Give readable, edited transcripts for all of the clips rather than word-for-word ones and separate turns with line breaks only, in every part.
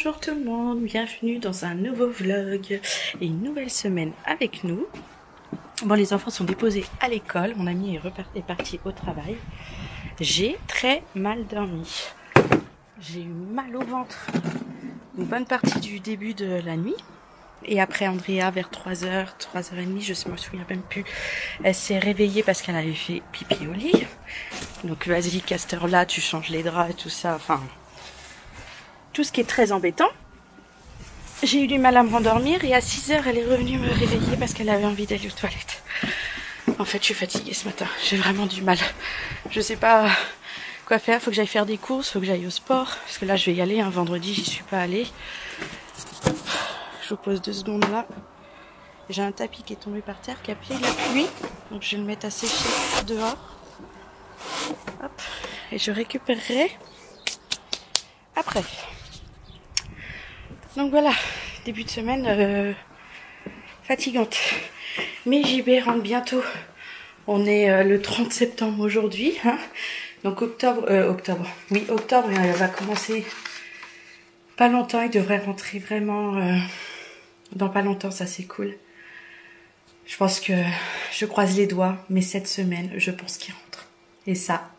Bonjour tout le monde, bienvenue dans un nouveau vlog et une nouvelle semaine avec nous. Bon, les enfants sont déposés à l'école, mon ami est parti au travail. J'ai très mal dormi. J'ai eu mal au ventre une bonne partie du début de la nuit. Et après Andrea, vers 3h, 3h30, je me souviens même plus, elle s'est réveillée parce qu'elle avait fait pipi au lit. Donc vas-y, qu'à cette heure-là, tu changes les draps et tout ça, enfin... tout ce qui est très embêtant. J'ai eu du mal à me rendormir et à 6h, elle est revenue me réveiller parce qu'elle avait envie d'aller aux toilettes. En fait, je suis fatiguée ce matin. J'ai vraiment du mal. Je sais pas quoi faire. Faut que j'aille faire des courses, faut que j'aille au sport. Parce que là, je vais y aller. Un vendredi, j'y suis pas allée. Je vous pose 2 secondes là. J'ai un tapis qui est tombé par terre, qui a pris la pluie. Donc, je vais le mettre à sécher dehors. Hop. Et je récupérerai après. Donc voilà, début de semaine fatigante. Mais JB rentre bientôt. On est le 30 septembre aujourd'hui. Hein. Donc octobre, Oui, octobre, elle va commencer pas longtemps. Il devrait rentrer vraiment dans pas longtemps, ça c'est cool. Je pense que je croise les doigts, mais cette semaine, je pense qu'il rentre. Et ça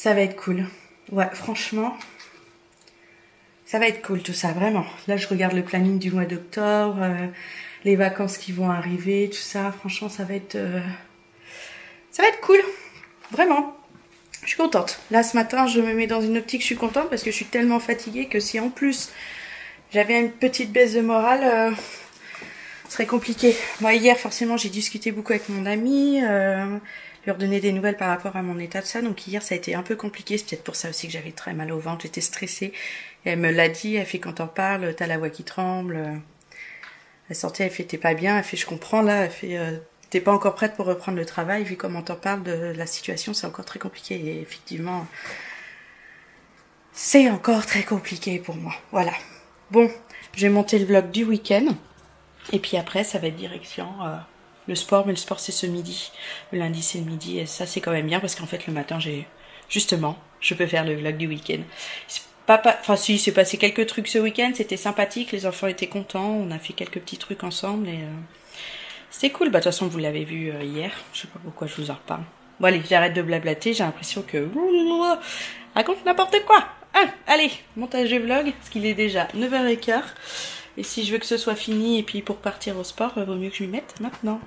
va être cool. Ouais, franchement... ça va être cool tout ça, vraiment. Là, je regarde le planning du mois d'octobre, les vacances qui vont arriver, tout ça. Franchement, ça va être cool. Vraiment. Je suis contente. Là, ce matin, je me mets dans une optique, je suis contente parce que je suis tellement fatiguée que si en plus, j'avais une petite baisse de morale, ce serait compliqué. Moi, hier, forcément, j'ai discuté beaucoup avec mon ami, lui redonner des nouvelles par rapport à mon état de ça. Donc hier, ça a été un peu compliqué. C'est peut-être pour ça aussi que j'avais très mal au ventre. J'étais stressée. Et elle me l'a dit. Elle fait, quand t'en parles, t'as la voix qui tremble. Elle sortait, elle fait, t'es pas bien. Elle fait, je comprends là. Elle fait, t'es pas encore prête pour reprendre le travail. Vu comment t'en parles de la situation, c'est encore très compliqué. Et effectivement, c'est encore très compliqué pour moi. Voilà. Bon, je vais monter le vlog du week-end. Et puis après, ça va être direction... le sport, mais le sport c'est ce midi. Le lundi c'est le midi et ça c'est quand même bien parce qu'en fait le matin je peux faire le vlog du week-end. Enfin si, il s'est passé quelques trucs ce week-end, c'était sympathique, les enfants étaient contents, on a fait quelques petits trucs ensemble et c'était cool. Bah de toute façon vous l'avez vu hier, je sais pas pourquoi je vous en reparle. Bon allez, j'arrête de blablater, j'ai l'impression que... raconte n'importe quoi. Allez, montage de vlog, parce qu'il est déjà 9h15. Et si je veux que ce soit fini et puis pour partir au sport, vaut mieux que je m'y mette maintenant.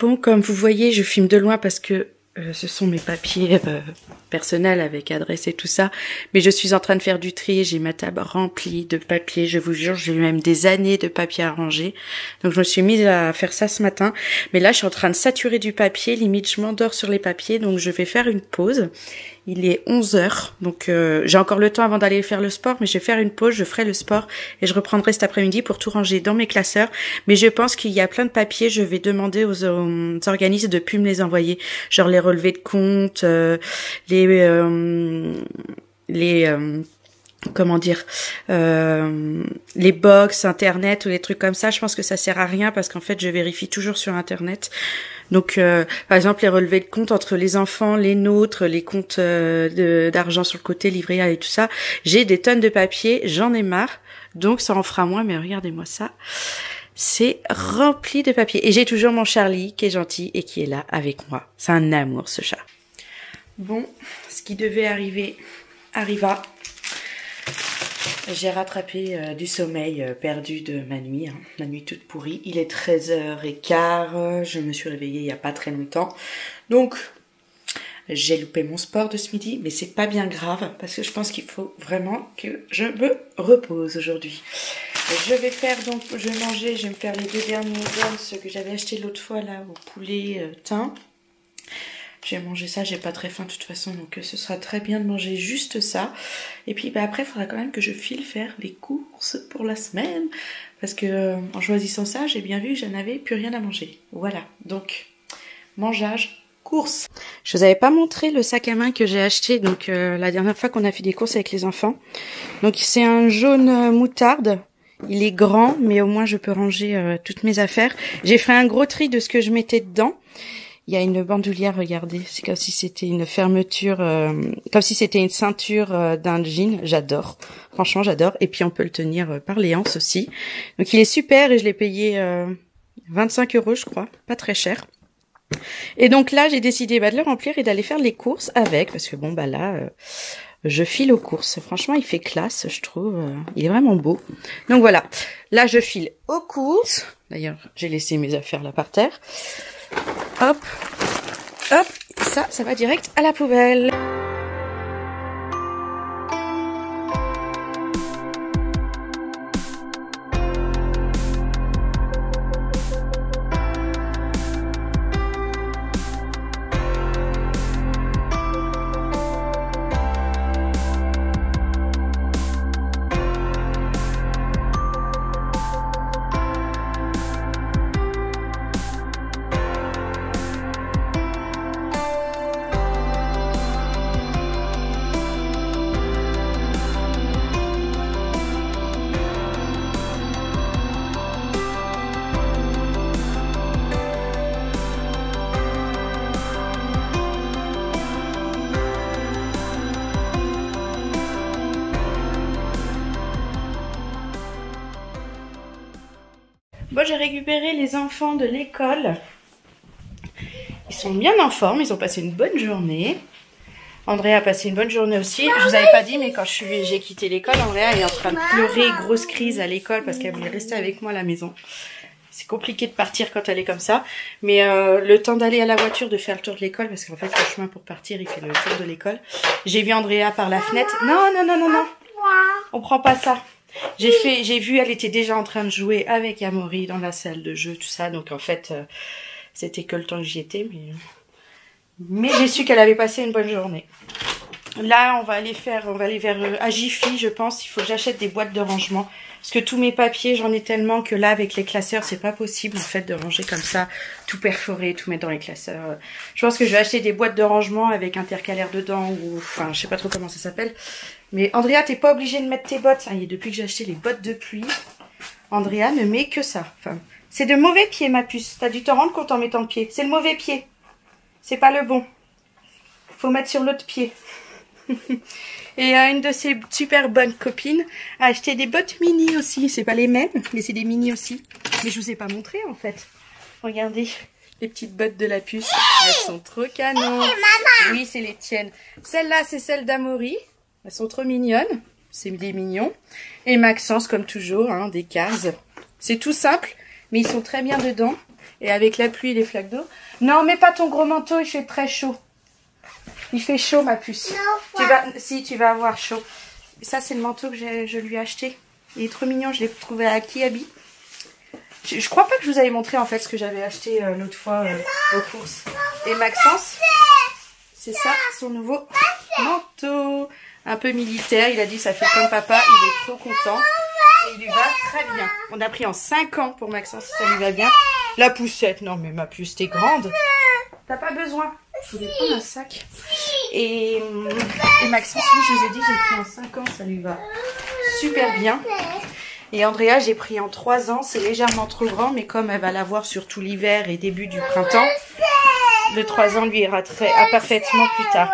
Bon, comme vous voyez, je filme de loin parce que ce sont mes papiers personnels avec adresse et tout ça. Mais je suis en train de faire du tri. J'ai ma table remplie de papiers. Je vous jure, j'ai eu même des années de papiers à ranger. Donc je me suis mise à faire ça ce matin. Mais là, je suis en train de saturer du papier. Limite, je m'endors sur les papiers. Donc je vais faire une pause. Il est 11h, donc j'ai encore le temps avant d'aller faire le sport, mais je vais faire une pause, je ferai le sport et je reprendrai cet après-midi pour tout ranger dans mes classeurs. Mais je pense qu'il y a plein de papiers, je vais demander aux organismes de plus me les envoyer, genre les relevés de compte, les box internet ou les trucs comme ça. Je pense que ça sert à rien parce qu'en fait je vérifie toujours sur internet. Donc par exemple les relevés de compte entre les enfants, les nôtres, les comptes d'argent sur le côté, livret A et tout ça, j'ai des tonnes de papier, j'en ai marre, donc ça en fera moins. Mais regardez-moi ça, c'est rempli de papier et j'ai toujours mon Charlie qui est gentil et qui est là avec moi. C'est un amour ce chat. Bon, ce qui devait arriver arriva. J'ai rattrapé du sommeil perdu de ma nuit, ma nuit toute pourrie. Il est 13h15, je me suis réveillée il n'y a pas très longtemps. Donc, j'ai loupé mon sport de ce midi, mais c'est pas bien grave, parce que je pense qu'il faut vraiment que je me repose aujourd'hui. Je vais faire donc, je vais manger, je vais me faire les 2 derniers noodles, ceux que j'avais acheté l'autre fois là, au poulet thym. Je vais manger ça, j'ai pas très faim de toute façon, donc ce sera très bien de manger juste ça. Et puis bah, après, il faudra quand même que je file faire les courses pour la semaine. Parce que en choisissant ça, j'ai bien vu que je n'avais plus rien à manger. Voilà, donc mangeage, courses. Je vous avais pas montré le sac à main que j'ai acheté donc la dernière fois qu'on a fait des courses avec les enfants. Donc c'est un jaune moutarde. Il est grand, mais au moins je peux ranger toutes mes affaires. J'ai fait un gros tri de ce que je mettais dedans. Il y a une bandoulière, regardez. C'est comme si c'était une fermeture, comme si c'était une ceinture d'un jean. J'adore. Franchement, j'adore. Et puis, on peut le tenir par les hanches aussi. Donc, il est super et je l'ai payé 25 €, je crois. Pas très cher. Et donc là, j'ai décidé de le remplir et d'aller faire les courses avec. Parce que bon, bah là, je file aux courses. Franchement, il fait classe, je trouve. Il est vraiment beau. Donc voilà. Là, je file aux courses. D'ailleurs, j'ai laissé mes affaires là par terre. Hop, hop, ça va direct à la poubelle. Bon, j'ai récupéré les enfants de l'école. Ils sont bien en forme, ils ont passé une bonne journée. Andrea a passé une bonne journée aussi. Je vous avais pas dit, mais quand j'ai quitté l'école, Andrea est en train de pleurer, grosse crise à l'école parce qu'elle voulait rester avec moi à la maison. C'est compliqué de partir quand elle est comme ça. Mais le temps d'aller à la voiture, de faire le tour de l'école, parce qu'en fait, le chemin pour partir, il fait le tour de l'école. J'ai vu Andrea par la fenêtre. Non, non, non, non, non. On prend pas ça. J'ai vu, elle était déjà en train de jouer avec Amaury dans la salle de jeu, tout ça. Donc en fait, c'était que le temps que j'y étais. Mais j'ai su qu'elle avait passé une bonne journée. Là, on va aller vers Agifi, je pense. Il faut que j'achète des boîtes de rangement. Parce que tous mes papiers, j'en ai tellement que là, avec les classeurs, c'est pas possible en fait de ranger comme ça, tout perforé, tout mettre dans les classeurs. Je pense que je vais acheter des boîtes de rangement avec intercalaire dedans, ou enfin, je sais pas trop comment ça s'appelle. Mais Andrea, t'es pas obligée de mettre tes bottes. Ça y est, depuis que j'ai acheté les bottes de pluie, Andrea ne met que ça. Enfin, c'est de mauvais pieds, ma puce. T'as dû t'en rendre compte en mettant le pied. C'est le mauvais pied. C'est pas le bon. Faut mettre sur l'autre pied. Et une de ses super bonnes copines a acheté des bottes mini aussi. C'est pas les mêmes, mais c'est des mini aussi. Mais je vous ai pas montré en fait. Regardez, les petites bottes de la puce. Elles sont trop canon. Oui, c'est les tiennes. Celle-là, c'est celle d'Amaury. Elles sont trop mignonnes. C'est des mignons. Et Maxence, comme toujours, hein, des cases. C'est tout simple, mais ils sont très bien dedans. Et avec la pluie et les flaques d'eau. Non, mets pas ton gros manteau, il fait très chaud. Il fait chaud, ma puce. Tu vas avoir chaud. Ça, c'est le manteau que je lui ai acheté. Il est trop mignon, je l'ai trouvé à Kiabi. Je crois pas que je vous avais montré en fait ce que j'avais acheté l'autre fois aux courses. Et Maxence, c'est ça, son nouveau manteau. Un peu militaire, il a dit ça fait comme papa, il est trop content. Et il lui va très bien. On a pris en 5 ans pour Maxence, si ça lui va bien. La poussette, non mais ma puce, t'es grande. T'as pas besoin. Je voulais prendre un sac. Et Maxence, oui, je vous ai dit, j'ai pris en 5 ans, ça lui va super bien. Et Andrea, j'ai pris en 3 ans, c'est légèrement trop grand, mais comme elle va l'avoir sur tout l'hiver et début du printemps, le 3 ans lui ira parfaitement plus tard.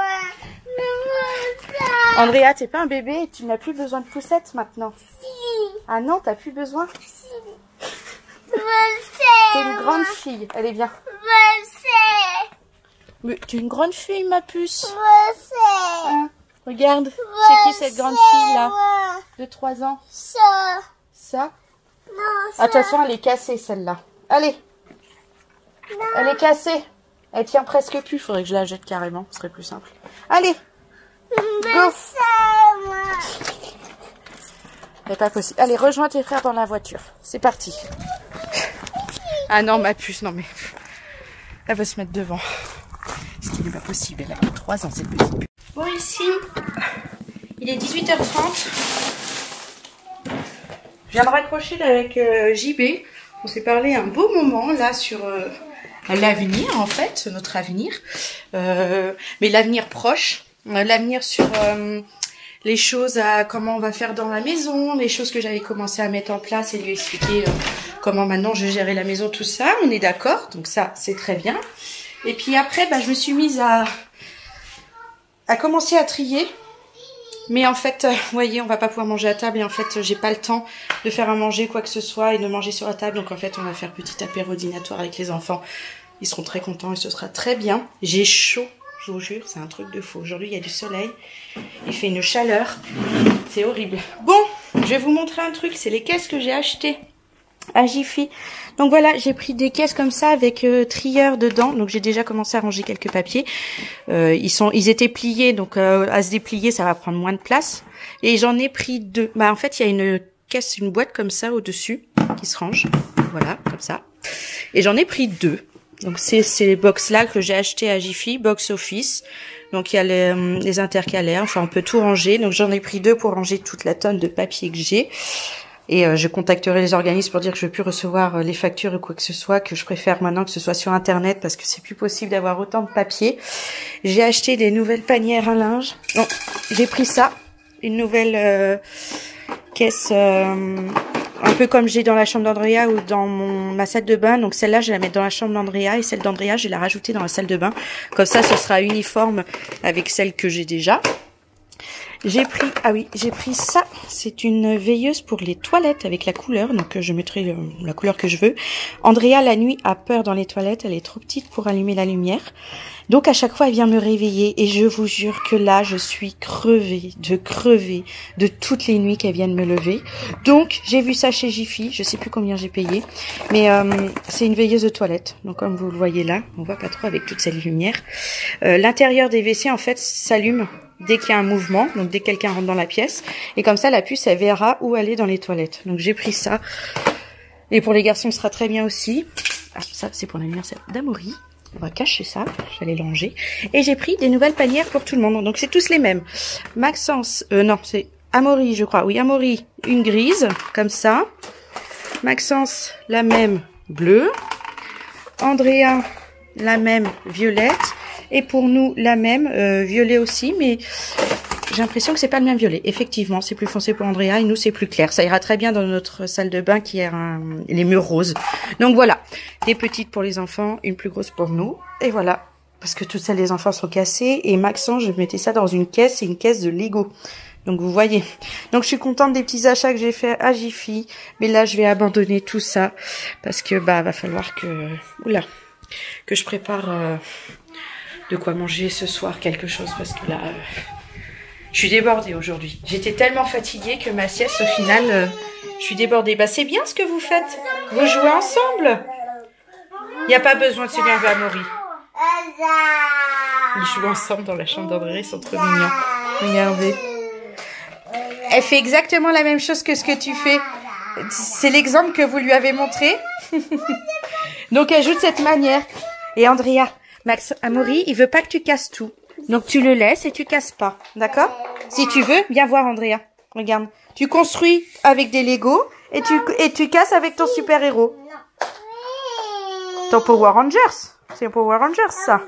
Andrea, t'es pas un bébé et tu n'as plus besoin de poussette maintenant. Ah non, t'as plus besoin. T'es une grande fille, elle est bien. Mais t'es une grande fille, ma puce. Hein, regarde, c'est qui cette grande fille là de 3 ans? Ça? Ah, de toute façon, elle est cassée celle-là. Allez. Elle est cassée. Elle tient presque plus. Faudrait que je la jette carrément. Ce serait plus simple. Allez. Go. C'est pas possible. Allez, rejoins tes frères dans la voiture. C'est parti. Ah non, ma puce, non mais... Elle va se mettre devant. Ce qui n'est pas possible. Elle a que 3 ans, c'est possible. Bon, ici, il est 18h30. Je viens de raccrocher avec JB. On s'est parlé un beau moment là sur l'avenir en fait, notre avenir. Mais l'avenir proche. L'avenir sur les choses comment on va faire dans la maison, les choses que j'avais commencé à mettre en place et lui expliquer comment maintenant je gérais la maison, tout ça. On est d'accord, donc ça c'est très bien. Et puis après, bah, je me suis mise à commencer à trier. Mais en fait, vous voyez, on va pas pouvoir manger à table. Et en fait, j'ai pas le temps de faire à manger quoi que ce soit et de manger sur la table. Donc en fait, on va faire petit apéro dînatoire avec les enfants. Ils seront très contents et ce sera très bien. J'ai chaud, je vous jure, c'est un truc de fou. Aujourd'hui, il y a du soleil. Il fait une chaleur. C'est horrible. Bon, je vais vous montrer un truc. C'est les caisses que j'ai achetées à Jiffy. Donc voilà, j'ai pris des caisses comme ça avec trieur dedans. Donc j'ai déjà commencé à ranger quelques papiers. Ils étaient pliés, donc à se déplier, ça va prendre moins de place. Et j'en ai pris 2. Bah en fait, il y a une caisse, une boîte comme ça au-dessus qui se range. Voilà, comme ça. Et j'en ai pris 2. Donc c'est les box là que j'ai acheté à Jiffy, box office. Donc il y a les intercalaires, enfin on peut tout ranger. Donc j'en ai pris 2 pour ranger toute la tonne de papier que j'ai. Et je contacterai les organismes pour dire que je ne veux plus recevoir les factures ou quoi que ce soit, que je préfère maintenant que ce soit sur internet parce que c'est plus possible d'avoir autant de papier. J'ai acheté des nouvelles panières à linge. Non, j'ai pris ça, une nouvelle caisse un peu comme j'ai dans la chambre d'Andrea ou dans ma salle de bain. Donc celle-là, je vais la mettre dans la chambre d'Andrea et celle d'Andrea, je vais la rajouter dans la salle de bain. Comme ça, ce sera uniforme avec celle que j'ai déjà. J'ai pris ça. C'est une veilleuse pour les toilettes avec la couleur. Donc, je mettrai la couleur que je veux. Andrea, la nuit, a peur dans les toilettes. Elle est trop petite pour allumer la lumière. Donc, à chaque fois, elle vient me réveiller. Et je vous jure que là, je suis crevée de toutes les nuits qu'elle vient de me lever. Donc, j'ai vu ça chez Jiffy. Je sais plus combien j'ai payé. Mais c'est une veilleuse de toilette. Donc, comme vous le voyez là, on voit pas trop avec toute cette lumière. L'intérieur des WC, en fait, s'allume dès qu'il y a un mouvement, donc dès que quelqu'un rentre dans la pièce. Et comme ça, la puce, elle verra où aller dans les toilettes. Donc j'ai pris ça. Et pour les garçons, ce sera très bien aussi. Ah, ça, c'est pour l'anniversaire d'Amaury. On va cacher ça, j'allais le ranger. Et j'ai pris des nouvelles panières pour tout le monde. Donc c'est tous les mêmes. Maxence, non, c'est Amaury, je crois. Oui, Amaury, une grise, comme ça. Maxence, la même bleue. Andrea, la même violette. Et pour nous, la même, violet aussi, mais j'ai l'impression que c'est pas le même violet. Effectivement, c'est plus foncé pour Andrea et nous, c'est plus clair. Ça ira très bien dans notre salle de bain qui a les murs roses. Donc voilà, des petites pour les enfants, une plus grosse pour nous. Et voilà, parce que toutes celles des enfants sont cassées. Et Maxence, je mettais ça dans une caisse, c'est une caisse de Lego. Donc vous voyez. Donc je suis contente des petits achats que j'ai fait à Jiffy. Mais là, je vais abandonner tout ça parce que bah va falloir que que je prépare de quoi manger ce soir quelque chose parce que là je suis débordée aujourd'hui. J'étais tellement fatiguée que ma sieste au final je suis débordée. Bah c'est bien ce que vous faites. Vous jouez ensemble. Il n'y a pas besoin de se lever à Amaury. Ils jouent ensemble dans la chambre d'André, ils sont trop mignons. Regardez. Elle fait exactement la même chose que ce que tu fais. C'est l'exemple que vous lui avez montré. Donc elle joue de cette manière. Et Andrea, Amaury, il veut pas que tu casses tout. Donc tu le laisses et tu casses pas. D'accord? Si tu veux, viens voir Andrea. Regarde. Tu construis avec des Lego et tu casses avec ton super-héros. Ton Power Rangers. C'est un Power Rangers, ça.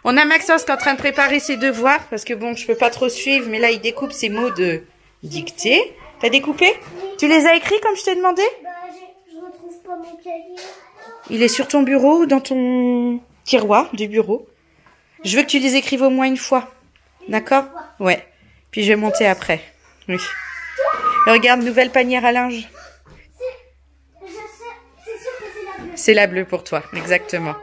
On a Maxence qui est en train de préparer ses devoirs parce que bon, je peux pas trop suivre, mais là, il découpe ses mots de dictée. T'as découpé? Tu les as écrits comme je t'ai demandé?
Je retrouve pas mon cahier.
Il est sur ton bureau ou dans ton tiroir du bureau. Je veux que tu les écrives au moins une fois. D'accord? Ouais. Puis je vais monter après. Oui. Regarde, nouvelle panière à linge.
C'est sûr que c'est la bleue.
C'est la bleue pour toi, exactement.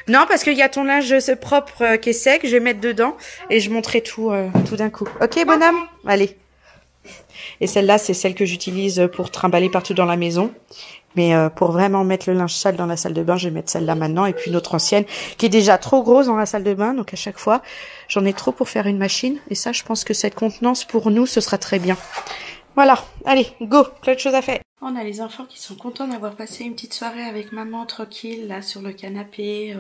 Non, parce qu'il y a ton linge propre qui est sec. Je vais mettre dedans et je monterai tout d'un coup. Ok, bonhomme? Allez. Et celle-là, c'est celle que j'utilise pour trimballer partout dans la maison. Mais pour vraiment mettre le linge sale dans la salle de bain, je vais mettre celle-là maintenant. Et puis une autre ancienne qui est déjà trop grosse dans la salle de bain. Donc à chaque fois, j'en ai trop pour faire une machine. Et ça, je pense que cette contenance pour nous, ce sera très bien. Voilà, allez, go, plein de choses à faire. On a les enfants qui sont contents d'avoir passé une petite soirée avec maman tranquille, là sur le canapé.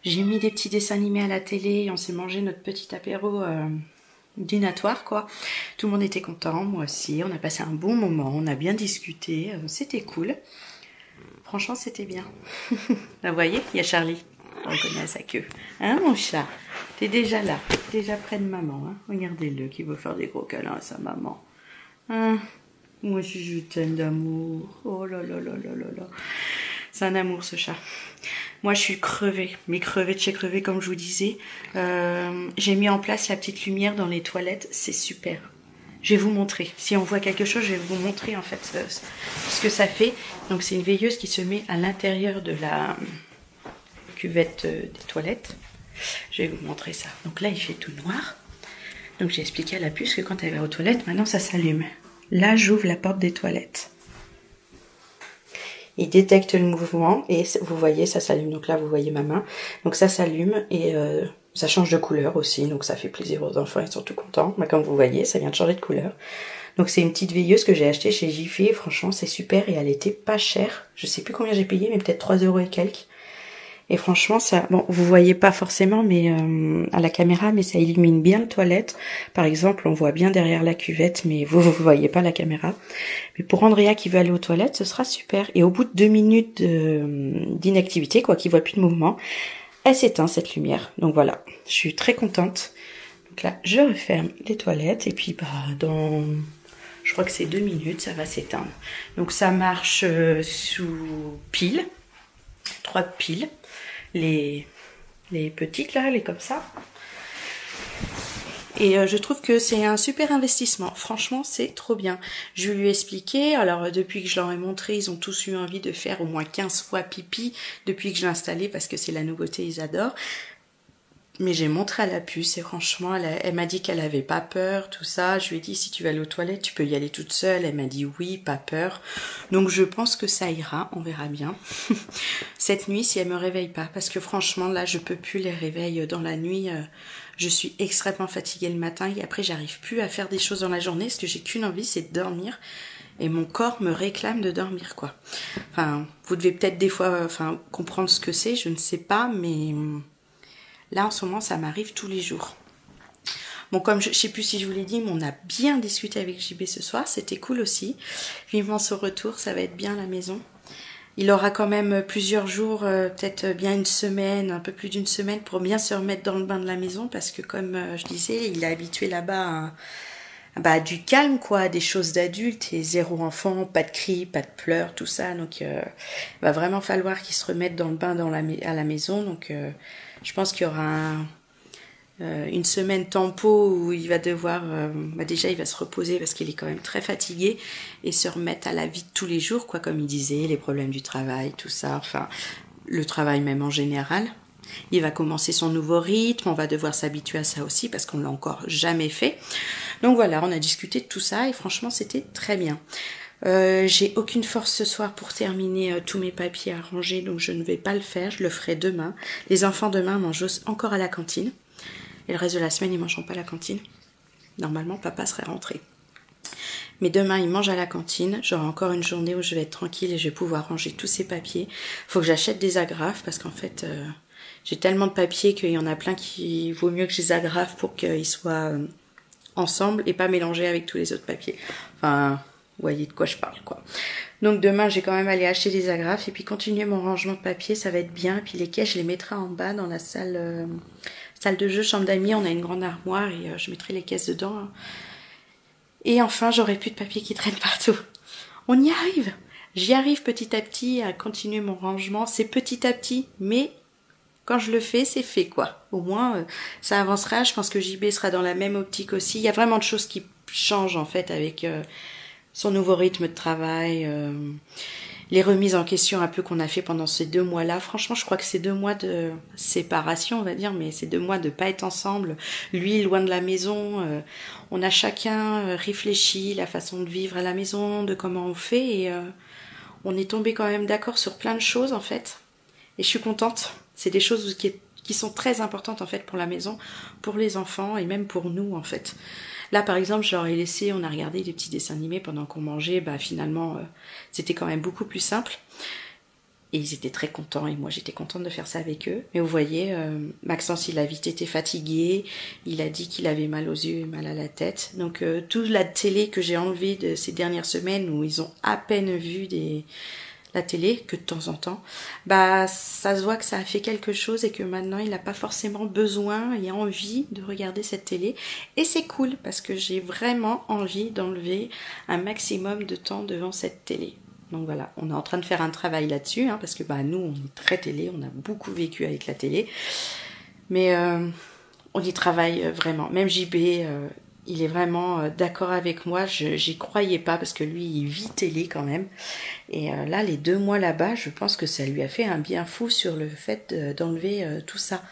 J'ai mis des petits dessins animés à la télé et on s'est mangé notre petit apéro dînatoire, quoi. Tout le monde était content, moi aussi. On a passé un bon moment, on a bien discuté, c'était cool. Franchement, c'était bien. Là, vous voyez, il y a Charlie. On reconnaît à sa queue. Hein, mon chat? T'es déjà là, déjà près de maman. Hein. Regardez-le qui veut faire des gros câlins à sa maman. Hein? Moi, je t'aime d'amour. Oh là là là là là là. C'est un amour, ce chat. Moi, je suis crevée, mais crevée de chez crevée, comme je vous disais. J'ai mis en place la petite lumière dans les toilettes, c'est super. Je vais vous montrer. Si on voit quelque chose, je vais vous montrer en fait ce que ça fait. Donc, c'est une veilleuse qui se met à l'intérieur de la cuvette des toilettes. Je vais vous montrer ça. Donc là, il fait tout noir. Donc, j'ai expliqué à la puce que quand elle va aux toilettes, maintenant, ça s'allume. Là, j'ouvre la porte des toilettes. Il détecte le mouvement et vous voyez, ça s'allume. Donc là, vous voyez ma main. Donc ça s'allume et ça change de couleur aussi. Donc ça fait plaisir aux enfants, ils sont tout contents. Mais comme vous voyez, ça vient de changer de couleur. Donc c'est une petite veilleuse que j'ai achetée chez Jiffy. Franchement, c'est super et elle était pas chère. Je sais plus combien j'ai payé, mais peut-être 3 € et quelques. Et franchement, ça, bon, vous voyez pas forcément, mais à la caméra, mais ça illumine bien le toilette. Par exemple, on voit bien derrière la cuvette, mais vous voyez pas la caméra. Mais pour Andrea qui veut aller aux toilettes, ce sera super. Et au bout de 2 minutes d'inactivité, quoi, qui voit plus de mouvement, elle s'éteint cette lumière. Donc voilà, je suis très contente. Donc là, je referme les toilettes et puis bah dans, je crois que c'est 2 minutes, ça va s'éteindre. Donc ça marche sous pile, 3 piles. Les petites là, les comme ça. Et je trouve que c'est un super investissement. Franchement, c'est trop bien. Je lui ai expliqué. Alors, depuis que je leur ai montré, ils ont tous eu envie de faire au moins 15 fois pipi depuis que je l'ai installé parce que c'est la nouveauté, ils adorent. Mais j'ai montré à la puce et franchement, elle m'a dit qu'elle avait pas peur, tout ça. Je lui ai dit, si tu vas aller aux toilettes, tu peux y aller toute seule. Elle m'a dit oui, pas peur. Donc je pense que ça ira, on verra bien. Cette nuit, si elle me réveille pas, parce que franchement, là, je peux plus les réveiller dans la nuit. Je suis extrêmement fatiguée le matin et après, j'arrive plus à faire des choses dans la journée parce que j'ai qu'une envie, c'est de dormir. Et mon corps me réclame de dormir, quoi. Enfin, vous devez peut-être des fois comprendre ce que c'est, je ne sais pas, mais... Là, en ce moment, ça m'arrive tous les jours. Bon, comme je ne sais plus si je vous l'ai dit, mais on a bien discuté avec JB ce soir. C'était cool aussi. Vivement son retour, ça va être bien à la maison. Il aura quand même plusieurs jours, peut-être bien une semaine, un peu plus d'une semaine, pour bien se remettre dans le bain de la maison. Parce que comme je disais, il est habitué là-bas à du calme, quoi, des choses d'adultes. Et 0 enfant, pas de cris, pas de pleurs, tout ça. Donc, il va vraiment falloir qu'il se remette dans le bain à la maison. Donc... je pense qu'il y aura une semaine tempo où il va devoir, déjà il va se reposer parce qu'il est quand même très fatigué et se remettre à la vie de tous les jours, quoi, comme il disait, les problèmes du travail, tout ça, enfin le travail même en général. Il va commencer son nouveau rythme, on va devoir s'habituer à ça aussi parce qu'on l'a encore jamais fait. Donc voilà, on a discuté de tout ça et franchement c'était très bien. J'ai aucune force ce soir pour terminer tous mes papiers à ranger, donc je ne vais pas le faire, je le ferai demain. Les enfants demain mangent encore à la cantine, et le reste de la semaine ils ne mangeront pas à la cantine. Normalement papa serait rentré. Mais demain ils mangent à la cantine, j'aurai encore une journée où je vais être tranquille et je vais pouvoir ranger tous ces papiers. Faut que j'achète des agrafes parce qu'en fait j'ai tellement de papiers qu'il y en a plein qui vaut mieux que je les agrafe pour qu'ils soient ensemble et pas mélangés avec tous les autres papiers. Enfin... vous voyez de quoi je parle, quoi. Donc demain, j'ai quand même allé acheter des agrafes et puis continuer mon rangement de papier, ça va être bien. Et puis les caisses, je les mettrai en bas dans la salle de jeu, chambre d'amis. On a une grande armoire et je mettrai les caisses dedans. Et enfin, j'aurai plus de papier qui traîne partout. On y arrive. J'y arrive petit à petit à continuer mon rangement. C'est petit à petit, mais quand je le fais, c'est fait, quoi. Au moins, ça avancera. Je pense que JB sera dans la même optique aussi. Il y a vraiment de choses qui changent, en fait, avec... son nouveau rythme de travail, les remises en question un peu qu'on a fait pendant ces 2 mois-là. Franchement, je crois que c'est 2 mois de séparation, on va dire, mais c'est 2 mois de pas être ensemble. Lui, loin de la maison, on a chacun réfléchi la façon de vivre à la maison, de comment on fait, et on est tombé quand même d'accord sur plein de choses, en fait. Et je suis contente. C'est des choses qui sont très importantes, en fait, pour la maison, pour les enfants, et même pour nous, en fait. Là, par exemple, je leur ai laissé, on a regardé des petits dessins animés pendant qu'on mangeait. Bah, finalement, c'était quand même beaucoup plus simple. Et ils étaient très contents. Et moi, j'étais contente de faire ça avec eux. Mais vous voyez, Maxence, il a vite été fatigué. Il a dit qu'il avait mal aux yeux et mal à la tête. Donc, toute la télé que j'ai enlevée de ces dernières semaines où ils ont à peine vu la télé, que de temps en temps, bah ça se voit que ça a fait quelque chose et que maintenant il n'a pas forcément besoin et envie de regarder cette télé. Et c'est cool parce que j'ai vraiment envie d'enlever un maximum de temps devant cette télé. Donc voilà, on est en train de faire un travail là-dessus, hein, parce que bah, nous, on est très télé, on a beaucoup vécu avec la télé. Mais on y travaille vraiment. Même JB, il est vraiment d'accord avec moi. J'y croyais pas, parce que lui, il vit télé quand même. Et là, les 2 mois là-bas, je pense que ça lui a fait un bien fou sur le fait d'enlever tout ça.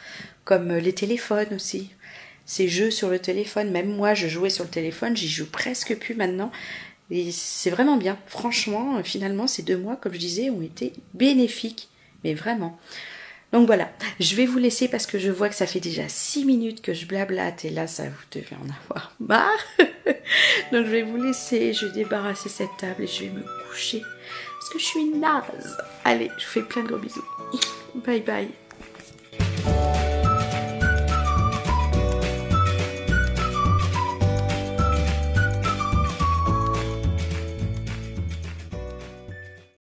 Comme les téléphones aussi. Ces jeux sur le téléphone, même moi, je jouais sur le téléphone, j'y joue presque plus maintenant. Et c'est vraiment bien. Franchement, finalement, ces 2 mois, comme je disais, ont été bénéfiques. Mais vraiment. Donc voilà, je vais vous laisser parce que je vois que ça fait déjà 6 minutes que je blablate. Et là, ça vous devez en avoir marre. Donc je vais vous laisser, je vais débarrasser cette table et je vais me coucher. Parce que je suis naze. Allez, je vous fais plein de gros bisous. Bye bye.